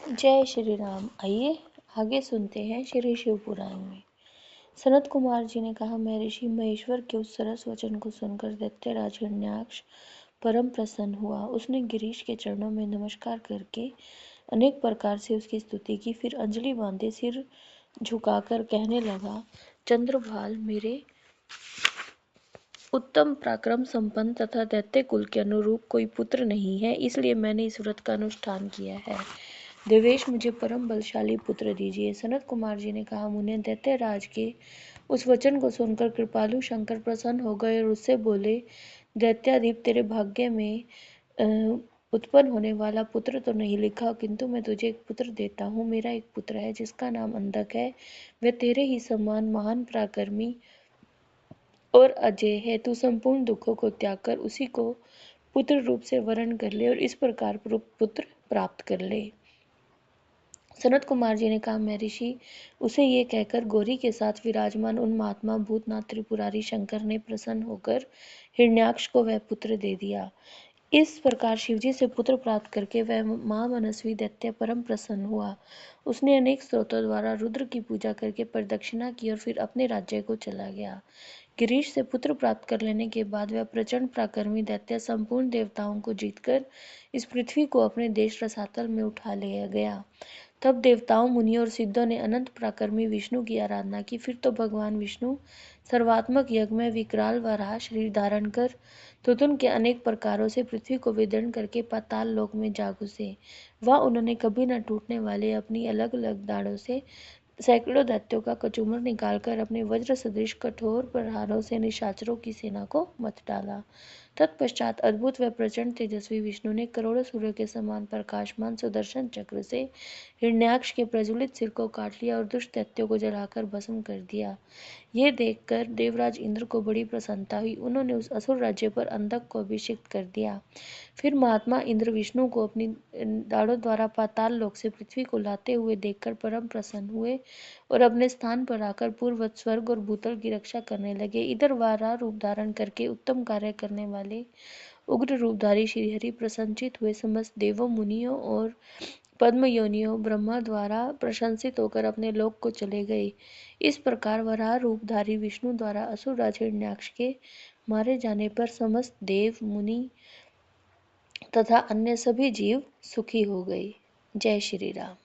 जय श्री राम। आइए आगे सुनते हैं श्री शिव पुराण में। सनत कुमार जी ने कहा, महर्षि महेश्वर के उस सरस वचन को सुनकर दैत्यराज हिरण्याक्ष परम प्रसन्न हुआ। उसने गिरीश के चरणों में नमस्कार करके अनेक प्रकार से उसकी स्तुति की। फिर अंजलि बांधे सिर झुकाकर कहने लगा, चंद्रभाल, मेरे उत्तम पराक्रम संपन्न तथा दैत्य कुल के अनुरूप कोई पुत्र नहीं है, इसलिए मैंने इस व्रत का अनुष्ठान किया है। देवेश, मुझे परम बलशाली पुत्र दीजिए। सनत कुमार जी ने कहा, मुने, दैत्यराज के उस वचन को सुनकर कृपालु शंकर प्रसन्न हो गए और उससे बोले, दैत्याधिप, तेरे भाग्य में उत्पन्न होने वाला पुत्र तो नहीं लिखा, किंतु मैं तुझे एक पुत्र देता हूँ। मेरा एक पुत्र है जिसका नाम अंधक है। वह तेरे ही समान महान पराक्रमी और अजय है। तू संपूर्ण दुखों को त्याग कर उसी को पुत्र रूप से वरण कर ले और इस प्रकार पुत्र प्राप्त कर ले। सनत कुमार जी ने कहा, महर्षि, उसे ये कहकर गौरी के साथ विराजमान उन महात्मा भूतनाथ त्रिपुरारी शंकर ने प्रसन्न होकर हिरण्याक्ष को वह पुत्र दे दिया। इस प्रकार शिवजी से पुत्र प्राप्त करके वह महामनस्वी दैत्य परम प्रसन्न हुआ। उसने अनेक स्त्रोतों द्वारा रुद्र की पूजा करके प्रदक्षिणा की और फिर अपने राज्य को चला गया। गिरीश से पुत्र प्राप्त कर लेने के बाद वह प्रचंड पराक्रमी दैत्य संपूर्ण देवताओं को जीतकर इस पृथ्वी को अपने देश रसातल में उठा ले गया। तब देवताओं, मुनियों और सिद्धों ने अनंत पराक्रमी विष्णु की आराधना की। फिर तो भगवान विष्णु सर्वात्मक यज्ञ में विकराल वराह शरीर धारण कर तुतुन के अनेक प्रकारों से पृथ्वी को विदीर्ण करके पाताल लोक में जा घुसे। वह उन्होंने कभी न टूटने वाले अपनी अलग अलग दाढ़ों से सैकड़ों दैत्यों का कचूमर निकालकर अपने वज्र सदृश कठोर प्रहारों से निशाचरों की सेना को मत डाला। तत्पश्चात अद्भुत व प्रचंड तेजस्वी विष्णु ने करोड़ों सूर्य के समान प्रकाशमान सुदर्शन चक्र से हिरण्याक्ष के प्रज्वलित सिर को काट लिया और दुष्ट दैत्यों को जलाकर भस्म कर दिया। ये देखकर देवराज इंद्र को बड़ी प्रसन्नता हुई। उन्होंने उस असुर राज्य पर अंधक को अभिषिक्त कर दिया। फिर महात्मा इंद्र विष्णु को अपनी दाढ़ों द्वारा पाताल लोक से पृथ्वी को लाते हुए देखकर परम प्रसन्न हुए और अपने स्थान पर आकर पूर्ववत स्वर्ग और भूतल की रक्षा करने लगे। इधर वाराह रूप धारण करके उत्तम कार्य करने वाले उग्र रूपधारी श्रीहरि प्रसन्नचित हुए समस्त देवों, मुनियों और पद्म योनियों ब्रह्मा द्वारा प्रशंसित होकर अपने लोक को चले गए। इस प्रकार वराह रूपधारी विष्णु द्वारा असुर राज हिरण्याक्ष के मारे जाने पर समस्त देव, मुनि तथा अन्य सभी जीव सुखी हो गए। जय श्री राम।